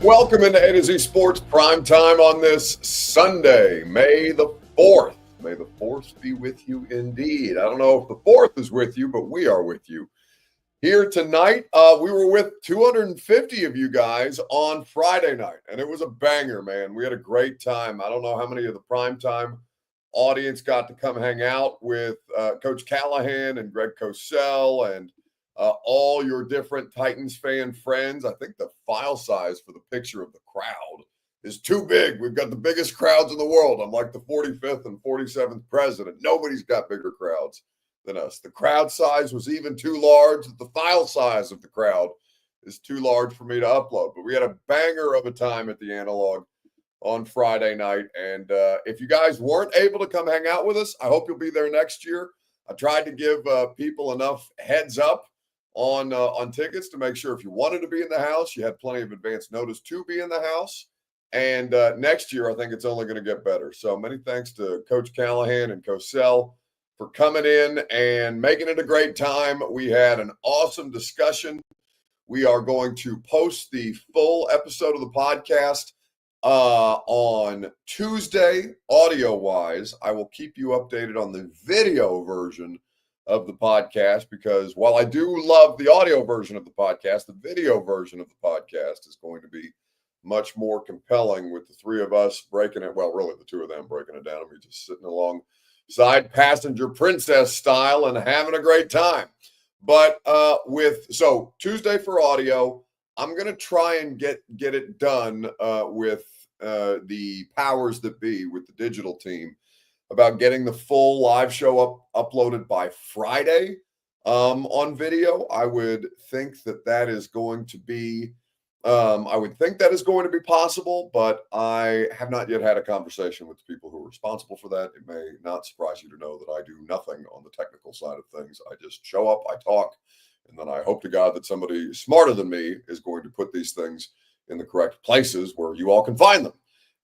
Welcome into A to Z Sports Prime Time on this Sunday, May the 4th. May the 4th be with you indeed. I don't know if the 4th is with you, but we are with you. Here tonight, we were with 250 of you guys on Friday night, and it was a banger, man. We had a great time. I don't know how many of the primetime audience got to come hang out with Coach Callahan and Greg Cosell and all your different Titans fan friends. I think the file size for the picture of the crowd is too big. We've got the biggest crowds in the world. I'm like the 45th and 47th president. Nobody's got bigger crowds than us. The crowd size was even too large. The file size of the crowd is too large for me to upload. But we had a banger of a time at the Analog on Friday night. And if you guys weren't able to come hang out with us, I hope you'll be there next year. I tried to give people enough heads up on tickets to make sure if you wanted to be in the house, you had plenty of advance notice to be in the house. And next year, I think it's only going to get better. So many thanks to Coach Callahan and Cosell for coming in and making it a great time. We had an awesome discussion. We are going to post the full episode of the podcast on Tuesday, audio-wise. I will keep you updated on the video version of the podcast, because while I do love the audio version of the podcast, the video version of the podcast is going to be much more compelling with the three of us breaking it. Well, really the two of them breaking it down and me just sitting alongside passenger princess style and having a great time. But so Tuesday for audio, I'm going to try and get it done with the powers that be with the digital team about getting the full live show uploaded by Friday on video. I would think that is going to be possible, but I have not yet had a conversation with the people who are responsible for that. It may not surprise you to know that I do nothing on the technical side of things. I just show up, I talk, and then I hope to God that somebody smarter than me is going to put these things in the correct places where you all can find them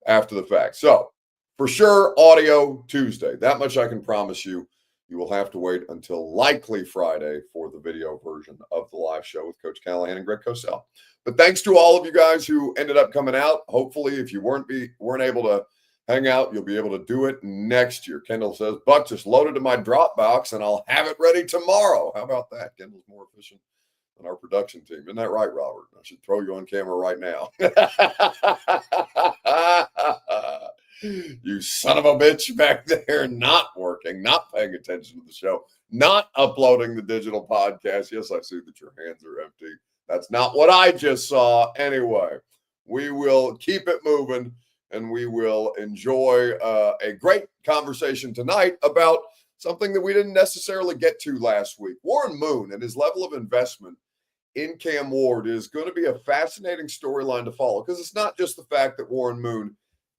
after the fact. So for sure, audio Tuesday. That much I can promise you. You will have to wait until likely Friday for the video version of the live show with Coach Callahan and Greg Cosell. But thanks to all of you guys who ended up coming out. Hopefully, if you weren't able to hang out, you'll be able to do it next year. Kendall says, Buck, just load it to my Dropbox and I'll have it ready tomorrow. How about that? Kendall's more efficient than our production team. Isn't that right, Robert? I should throw you on camera right now. You son of a bitch back there, not working, not paying attention to the show, not uploading the digital podcast. Yes, I see that your hands are empty. That's not what I just saw. Anyway, we will keep it moving and we will enjoy a great conversation tonight about something that we didn't necessarily get to last week. Warren Moon and his level of investment in Cam Ward is going to be a fascinating storyline to follow, because it's not just the fact that Warren Moon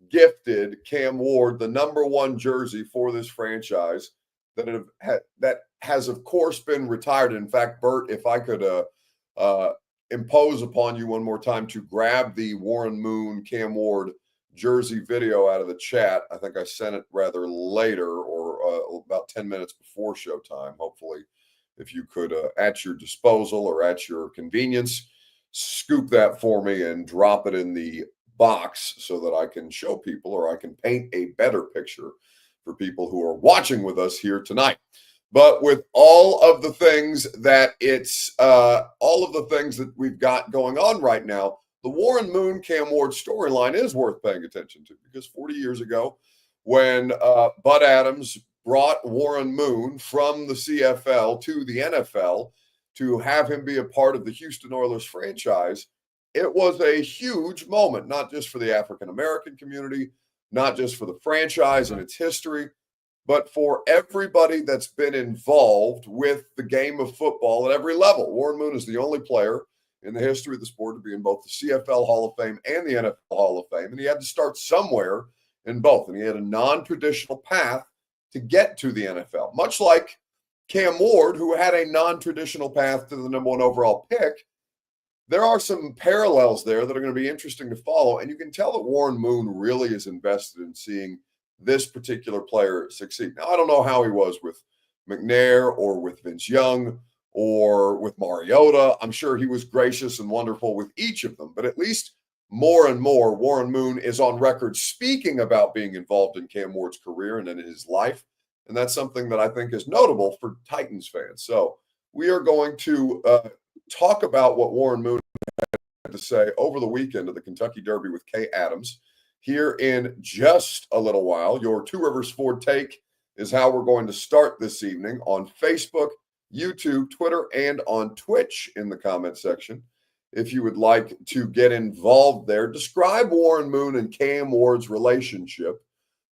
gifted Cam Ward the number one jersey for this franchise that has, of course, been retired. In fact, Bert, if I could impose upon you one more time to grab the Warren Moon Cam Ward jersey video out of the chat. I think I sent it rather later, or about 10 minutes before showtime. Hopefully, if you could, at your disposal or at your convenience, scoop that for me and drop it in the box so that I can show people, or I can paint a better picture for people who are watching with us here tonight. But with all of the things that we've got going on right now, the Warren Moon Cam Ward storyline is worth paying attention to, because 40 years ago, when Bud Adams brought Warren Moon from the CFL to the NFL to have him be a part of the Houston Oilers franchise, it was a huge moment, not just for the African-American community, not just for the franchise and its history, but for everybody that's been involved with the game of football at every level. Warren Moon is the only player in the history of the sport to be in both the CFL Hall of Fame and the NFL Hall of Fame, and he had to start somewhere in both, and he had a non-traditional path to get to the NFL, much like Cam Ward, who had a non-traditional path to the number one overall pick. There are some parallels there that are going to be interesting to follow, and you can tell that Warren Moon really is invested in seeing this particular player succeed. Now, I don't know how he was with McNair or with Vince Young or with Mariota. I'm sure he was gracious and wonderful with each of them, but at least more and more, Warren Moon is on record speaking about being involved in Cam Ward's career and in his life. And that's something that I think is notable for Titans fans. So we are going to talk about what Warren Moon had to say over the weekend of the Kentucky Derby with Kay Adams here in just a little while. Your Two Rivers Ford take is how we're going to start this evening on Facebook, YouTube, Twitter, and on Twitch in the comment section. If you would like to get involved there, describe Warren Moon and Cam Ward's relationship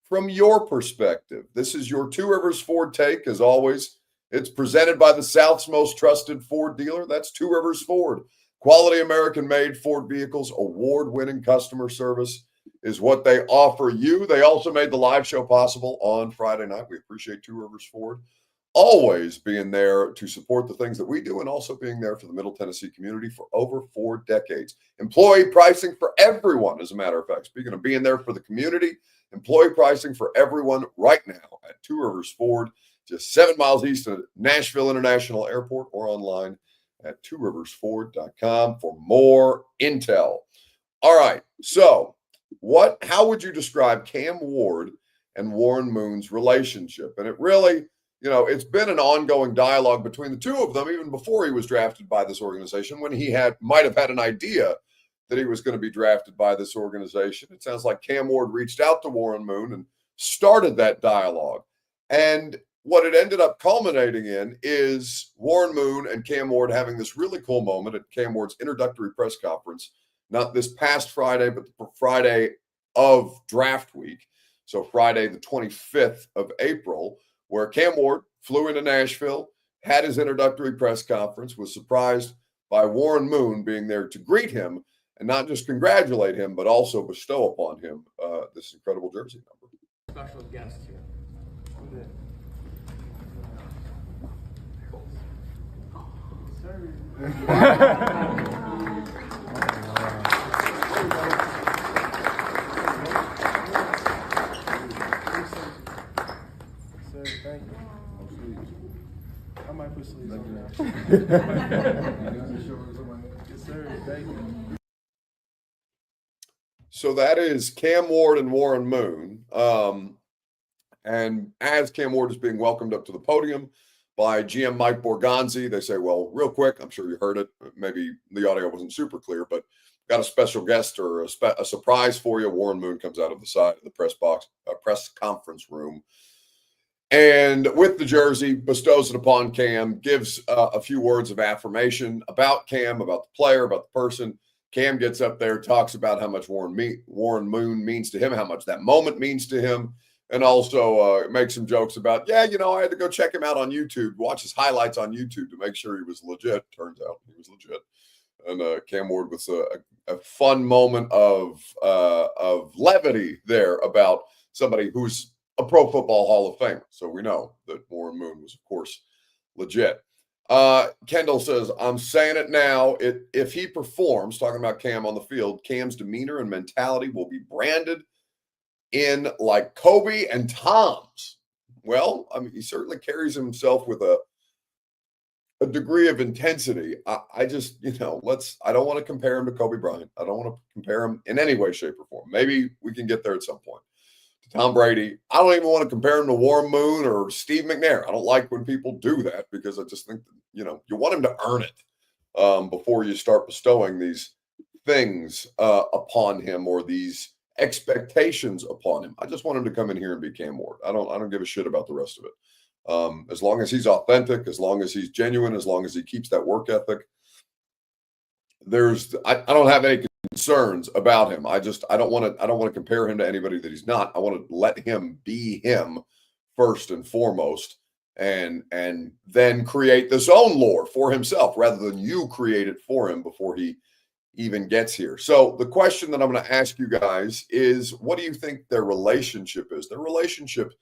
from your perspective. This is your Two Rivers Ford take. As always, it's presented by the South's most trusted Ford dealer. That's Two Rivers Ford. Quality American-made Ford vehicles, award-winning customer service is what they offer you. They also made the live show possible on Friday night. We appreciate Two Rivers Ford always being there to support the things that we do and also being there for the Middle Tennessee community for over 4 decades. Employee pricing for everyone, as a matter of fact. Speaking of being there for the community, employee pricing for everyone right now at Two Rivers Ford, just 7 miles east of Nashville International Airport, or online at tworiversford.com for more intel. All right, so how would you describe Cam Ward and Warren Moon's relationship? And it really, it's been an ongoing dialogue between the two of them, even before he was drafted by this organization, when he might have had an idea that he was going to be drafted by this organization. It sounds like Cam Ward reached out to Warren Moon and started that dialogue. And what it ended up culminating in is Warren Moon and Cam Ward having this really cool moment at Cam Ward's introductory press conference, not this past Friday, but the Friday of draft week. So Friday, the 25th of April, where Cam Ward flew into Nashville, had his introductory press conference, was surprised by Warren Moon being there to greet him and not just congratulate him, but also bestow upon him this incredible jersey number. Special guest here. Thank you. I might put sleeves on now. Yes, sir. Thank you. So that is Cam Ward and Warren Moon. And as Cam Ward is being welcomed up to the podium by GM Mike Borgonzi, they say, well, real quick, I'm sure you heard it. Maybe the audio wasn't super clear, but got a special guest or a surprise for you. Warren Moon comes out of the side of the press conference room, and with the jersey, bestows it upon Cam, gives a few words of affirmation about Cam, about the player, about the person. Cam gets up there, talks about how much Warren Moon means to him, how much that moment means to him, and also makes some jokes about, I had to go check him out on YouTube, watch his highlights on YouTube to make sure he was legit. Turns out he was legit. And Cam Ward with a fun moment of levity there about somebody who's a Pro Football Hall of Famer. So we know that Warren Moon was, of course, legit. Kendall says, I'm saying it now. If he performs, talking about Cam on the field, Cam's demeanor and mentality will be branded in like Kobe and Tom's. Well, I mean, he certainly carries himself with a degree of intensity. I just, I don't want to compare him to Kobe Bryant. I don't want to compare him in any way, shape, or form. Maybe we can get there at some point. Tom Brady. I don't even want to compare him to Warren Moon or Steve McNair. I don't like when people do that because I just think that, you want him to earn it before you start bestowing these things upon him or these expectations upon him. I just want him to come in here and be Cam Ward. I don't give a shit about the rest of it. As long as he's authentic, as long as he's genuine, as long as he keeps that work ethic, I don't have any concerns about him. I don't want to compare him to anybody that he's not. I want to let him be him first and foremost, and then create this own lore for himself rather than you create it for him before he even gets here. So the question that I'm going to ask you guys is, what do you think their relationship is? Their relationship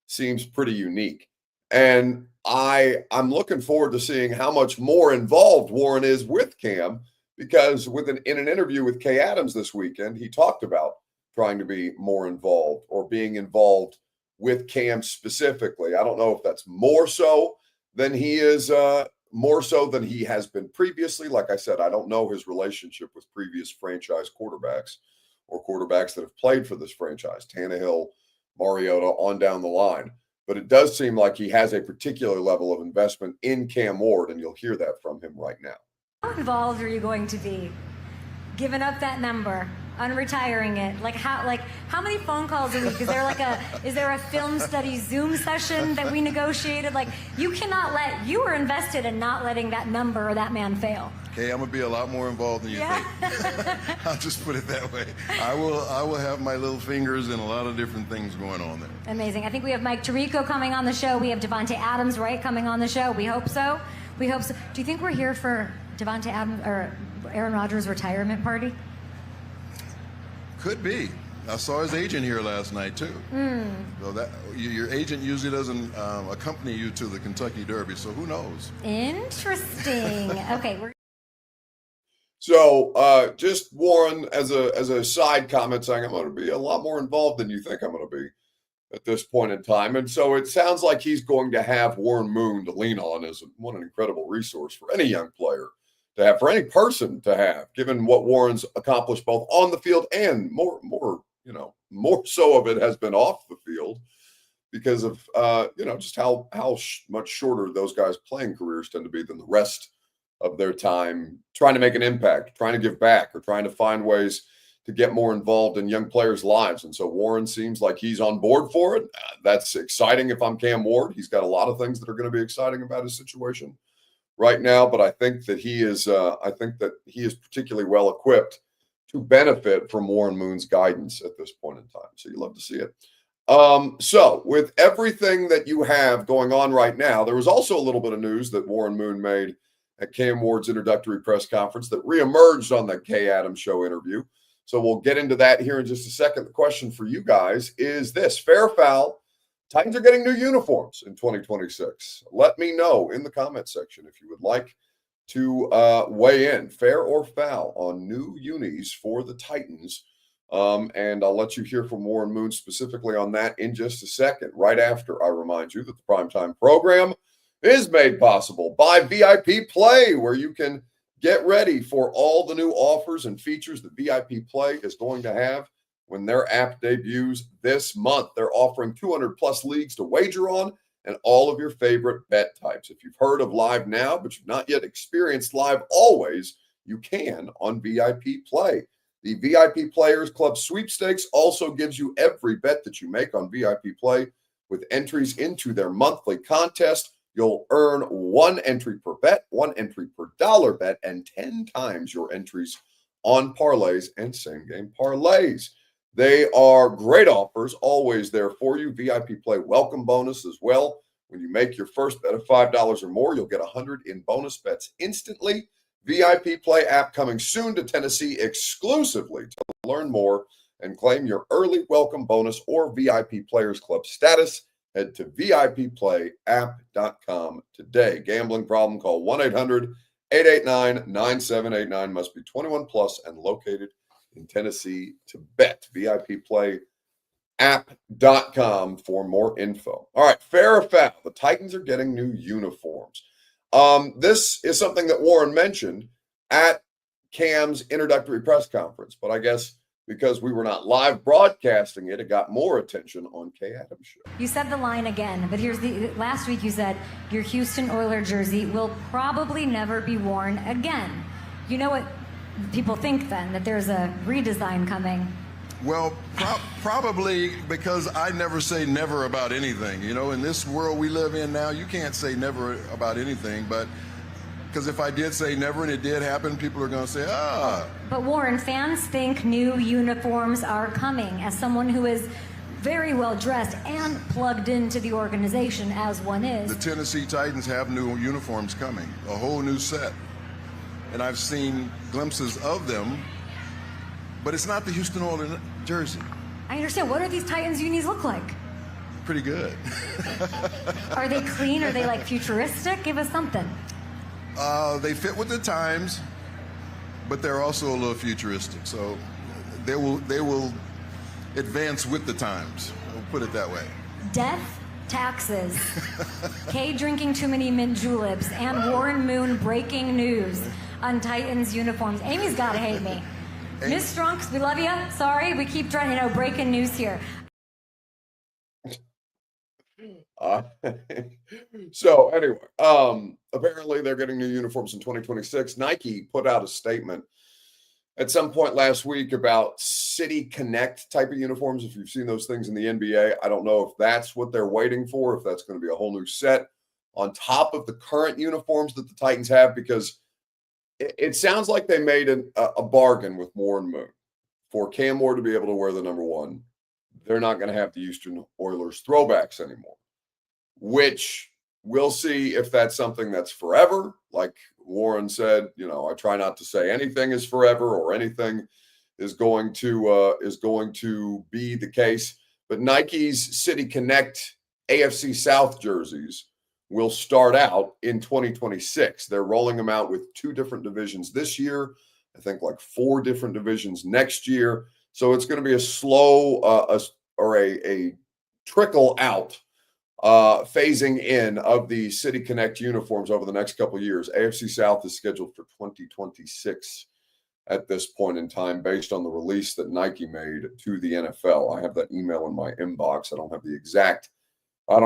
seems pretty unique. And I'm looking forward to seeing how much more involved Warren is with Cam, because in an interview with Kay Adams this weekend, he talked about trying to be more involved or being involved with Cam specifically. I don't know if that's more so than he is more so than he has been previously. Like I said, I don't know his relationship with previous franchise quarterbacks or quarterbacks that have played for this franchise, Tannehill, Mariota, on down the line. But it does seem like he has a particular level of investment in Cam Ward, and you'll hear that from him right now. How involved are you going to be? Giving up that number, unretiring it. Like how many phone calls a week? Is there a film study Zoom session that we negotiated? Like you were invested in not letting that number or that man fail. Hey, I'm gonna be a lot more involved than you think. I'll just put it that way. I will have my little fingers in a lot of different things going on there. Amazing. I think we have Mike Tirico coming on the show. We have Devontae Adams, right, coming on the show. We hope so. We hope so. Do you think we're here for Devontae Adams or Aaron Rodgers' retirement party? Could be. I saw his agent here last night too. So that your agent usually doesn't accompany you to the Kentucky Derby, so who knows? Interesting. Okay. So just Warren, as a side comment, saying I'm going to be a lot more involved than you think I'm going to be at this point in time. And so it sounds like he's going to have Warren Moon to lean on as an incredible resource for any young player to have, for any person to have, given what Warren's accomplished both on the field and more so of it has been off the field because of, just how much shorter those guys' playing careers tend to be than the rest of their time trying to make an impact, trying to give back, or trying to find ways to get more involved in young players' lives. And so Warren seems like he's on board for it. That's exciting if I'm Cam Ward. He's got a lot of things that are going to be exciting about his situation right now, but I think that he is particularly well equipped to benefit from Warren Moon's guidance at this point in time. So you love to see it. So with everything that you have going on right now, there was also a little bit of news that Warren Moon made at Cam Ward's introductory press conference that reemerged on the Kay Adams Show interview. So we'll get into that here in just a second. The question for you guys is this: fair or foul? Titans are getting new uniforms in 2026. Let me know in the comment section if you would like to weigh in, fair or foul, on new unis for the Titans. And I'll let you hear from Warren Moon specifically on that in just a second, right after I remind you that the Primetime program is made possible by VIP Play, where you can get ready for all the new offers and features that VIP Play is going to have when their app debuts this month. They're offering 200+ leagues to wager on and all of your favorite bet types. If you've heard of Live Now, but you've not yet experienced Live Always, you can on VIP Play. The VIP Players Club sweepstakes also gives you every bet that you make on VIP Play with entries into their monthly contest. You'll earn 1 entry per bet, 1 entry per dollar bet, and 10 times your entries on parlays and same-game parlays. They are great offers, always there for you. VIP Play welcome bonus as well. When you make your first bet of $5 or more, you'll get 100 in bonus bets instantly. VIP Play app coming soon to Tennessee exclusively. To learn more and claim your early welcome bonus or VIP Players Club status, head to VIPPlayApp.com today. Gambling problem? Call 1-800-889-9789. Must be 21 plus and located in Tennessee to bet. VIPPlayApp.com for more info. All right, fair or foul? The Titans are getting new uniforms. This is something that Warren mentioned at Cam's introductory press conference, but I guess because we were not live broadcasting it, it got more attention on Kay Adams' show. You said the line again, but last week you said your Houston Oilers jersey will probably never be worn again. You know what people think then, that there's a redesign coming? Well, probably because I never say never about anything. You know, in this world we live in now, you can't say never about anything, but because if I did say never and it did happen, people are going to say, But Warren, fans think new uniforms are coming. As someone who is very well dressed and plugged into the organization, as one is. The Tennessee Titans have new uniforms coming, a whole new set. And I've seen glimpses of them, but it's not the Houston Oilers jersey. I understand. What do these Titans unis look like? Pretty good. Are they clean? Are they like futuristic? Give us something. They fit with the times, but they're also a little futuristic. So they will advance with the times. We'll put it that way. Death taxes, Kay drinking too many mint juleps, and Warren Moon breaking news on Titans uniforms. Amy's got to hate me. Miss Strunks, we love you. Sorry, we keep trying, breaking news here. So anyway, apparently they're getting new uniforms in 2026. Nike put out a statement at some point last week about City Connect type of uniforms. If you've seen those things in the NBA, I don't know if that's what they're waiting for, if that's going to be a whole new set on top of the current uniforms that the Titans have, because it sounds like they made a bargain with Moore and Moon for Cam Moore to be able to wear the number 1. They're not going to have the Houston Oilers throwbacks anymore, which we'll see if that's something that's forever. Like Warren said, I try not to say anything is forever or anything is going to be the case. But Nike's City Connect AFC South jerseys will start out in 2026. They're rolling them out with 2 different divisions this year. I think like 4 different divisions next year. So it's going to be a slow a trickle out phasing in of the City Connect uniforms over the next couple of years. AFC South is scheduled for 2026 at this point in time, based on the release that Nike made to the NFL. I have that email in my inbox. I don't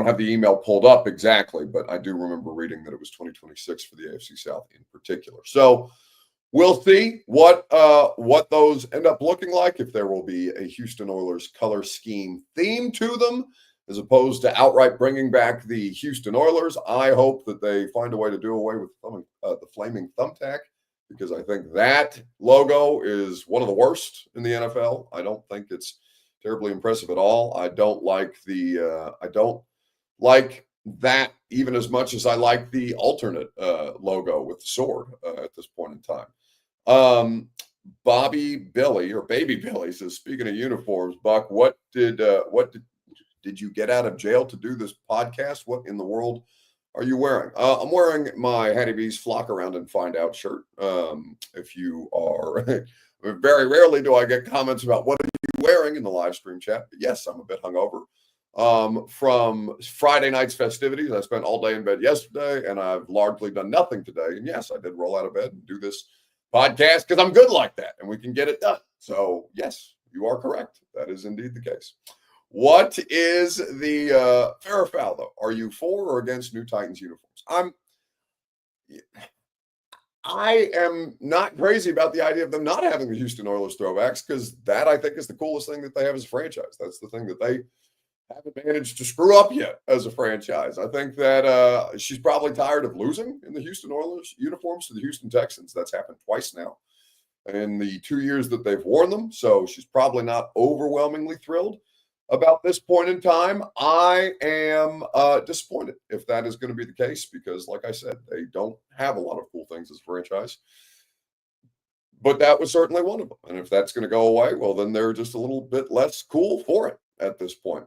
have the email pulled up exactly, but I do remember reading that it was 2026 for the AFC South in particular. So we'll see what those end up looking like, if there will be a Houston Oilers color scheme theme to them, as opposed to outright bringing back the Houston Oilers. I hope that they find a way to do away with the flaming thumbtack, because I think that logo is one of the worst in the NFL. I don't think it's terribly impressive at all. I don't like that even as much as I like the alternate logo with the sword at this point in time. Bobby Billy, or Baby Billy, says, speaking of uniforms, Buck, what did you get out of jail to do this podcast? What in the world are you wearing? I'm wearing my Hatty Bees Flock Around and Find Out shirt. If you are, very rarely do I get comments about what are you wearing in the live stream chat. But yes, I'm a bit hungover from Friday night's festivities. I spent all day in bed yesterday, and I've largely done nothing today. And yes, I did roll out of bed and do this podcast because I'm good like that, and we can get it done. So yes, you are correct. That is indeed the case. What is the fair or foul, though? Are you for or against new Titans uniforms? I am not crazy about the idea of them not having the Houston Oilers throwbacks, because that, I think, is the coolest thing that they have as a franchise. That's the thing that they haven't managed to screw up yet as a franchise. I think that she's probably tired of losing in the Houston Oilers uniforms to the Houston Texans. That's happened twice now in the 2 years that they've worn them. So she's probably not overwhelmingly thrilled about this point in time. I am disappointed if that is going to be the case, because, like I said, they don't have a lot of cool things as a franchise. But that was certainly one of them. And if that's going to go away, well, then they're just a little bit less cool for it at this point.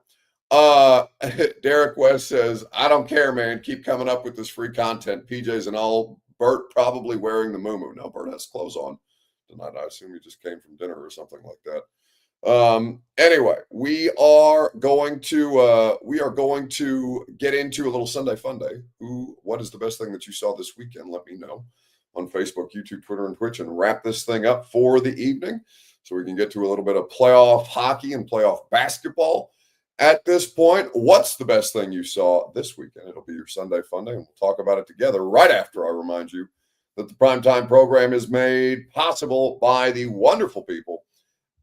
Derek West says, I don't care, man. Keep coming up with this free content. PJs and all. Bert probably wearing the muumuu. Now, Bert has clothes on tonight. I assume he just came from dinner or something like that. Anyway, we are going to get into a little Sunday Funday. What is the best thing that you saw this weekend? Let me know on Facebook, YouTube, Twitter, and Twitch, and wrap this thing up for the evening so we can get to a little bit of playoff hockey and playoff basketball. At this point, what's the best thing you saw this weekend? It'll be your Sunday Funday, and we'll talk about it together right after I remind you that the Primetime program is made possible by the wonderful people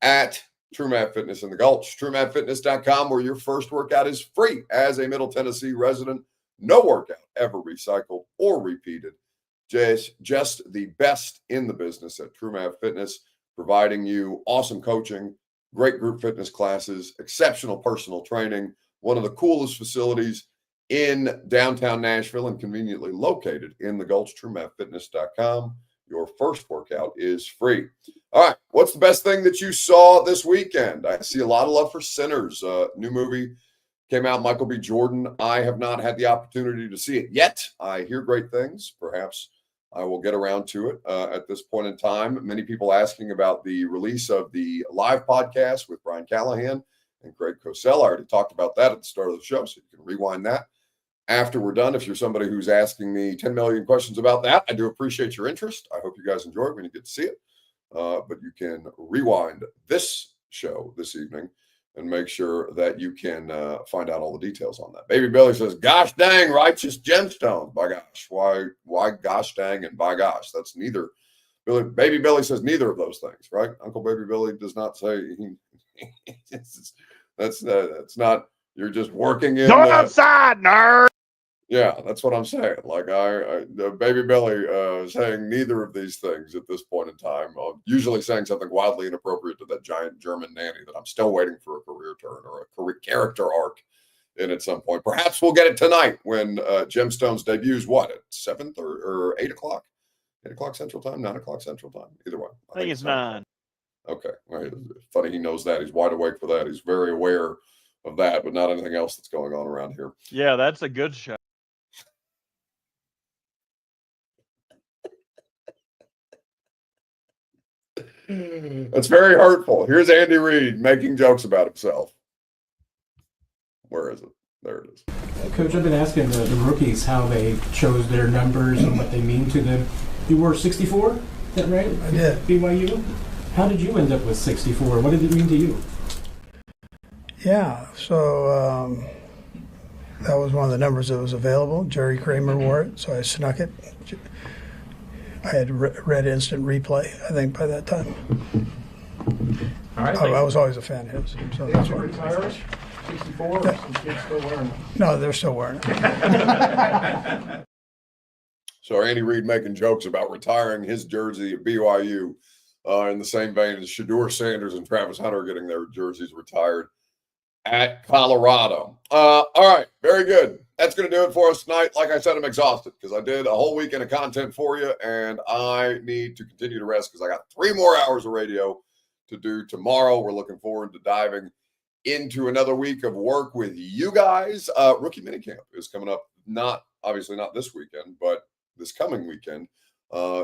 at TrueMath Fitness in the Gulch. TrueMathFitness.com, where your first workout is free as a Middle Tennessee resident. No workout ever recycled or repeated. Just the best in the business at TrueMath Fitness, providing you awesome coaching, great group fitness classes, exceptional personal training, one of the coolest facilities in downtown Nashville and conveniently located in the Gulch. TrueMathFitness.com. Your first workout is free. All right, what's the best thing that you saw this weekend? I see a lot of love for Sinners. New movie came out, Michael B. Jordan. I have not had the opportunity to see it yet. I hear great things. Perhaps I will get around to it at this point in time. Many people asking about the release of the live podcast with Brian Callahan and Craig Cosell. I already talked about that at the start of the show, so you can rewind that after we're done. If you're somebody who's asking me 10 million questions about that, I do appreciate your interest. I hope you guys enjoy it when you get to see it. But you can rewind this show this evening and make sure that you can find out all the details on that. Baby Billy says, gosh dang, righteous gemstones. By gosh. Why gosh dang and by gosh? That's neither. Baby Billy says neither of those things, right? Uncle Baby Billy does not say that's not, you're just working in. Go outside, nerd. Yeah, that's what I'm saying. Like Baby Billy saying neither of these things at this point in time. Usually saying something wildly inappropriate to that giant German nanny that I'm still waiting for a career turn or a career character arc in at some point. Perhaps we'll get it tonight when Gemstones debuts. What, at 7 or 8 o'clock? 8 o'clock Central Time, 9 o'clock Central Time. Either way. I think it's 9. Okay. Well, funny he knows that. He's wide awake for that. He's very aware of that, but not anything else that's going on around here. Yeah, that's a good show. That's very hurtful. Here's Andy Reid making jokes about himself. Where is it? There it is. Coach, I've been asking the rookies how they chose their numbers and what they mean to them. You wore 64, is that right? I did. BYU? How did you end up with 64? What did it mean to you? Yeah, so that was one of the numbers that was available. Jerry Kramer wore it, so I snuck it. I had read instant replay, I think, by that time. All right. I was always a fan of his. So that's why. Retire 64, yeah. Some kids still wearing it? No, they're still wearing it. So Andy Reid making jokes about retiring his jersey at BYU in the same vein as Shedeur Sanders and Travis Hunter getting their jerseys retired at Colorado. All right, very good. That's going to do it for us tonight. Like I said, I'm exhausted because I did a whole weekend of content for you, and I need to continue to rest because I got 3 more hours of radio to do tomorrow. We're looking forward to diving into another week of work with you guys. Rookie minicamp is coming up, obviously not this weekend, but this coming weekend.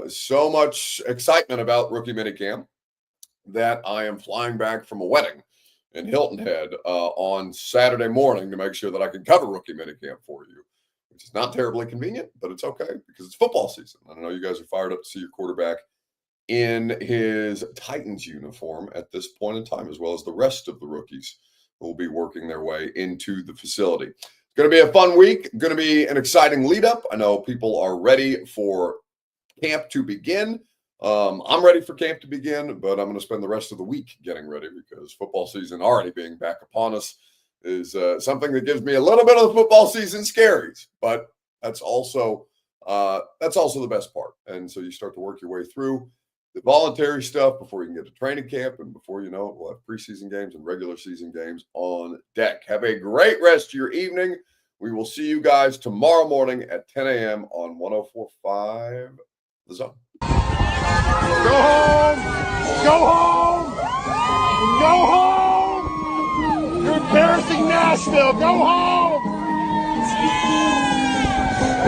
So much excitement about rookie minicamp that I am flying back from a wedding in Hilton Head on Saturday morning to make sure that I can cover rookie minicamp for you, which is not terribly convenient, but it's okay because it's football season. I know you guys are fired up to see your quarterback in his Titans uniform at this point in time, as well as the rest of the rookies who will be working their way into the facility. It's going to be a fun week, going to be an exciting lead up. I know people are ready for camp to begin. I'm ready for camp to begin, but I'm going to spend the rest of the week getting ready because football season already being back upon us is something that gives me a little bit of the football season scaries, but that's also the best part. And so you start to work your way through the voluntary stuff before you can get to training camp, and before you know it, we'll have preseason games and regular season games on deck. Have a great rest of your evening. We will see you guys tomorrow morning at 10 a.m. on 104.5 The Zone. Go home! Go home! Go home! You're embarrassing Nashville! Go home!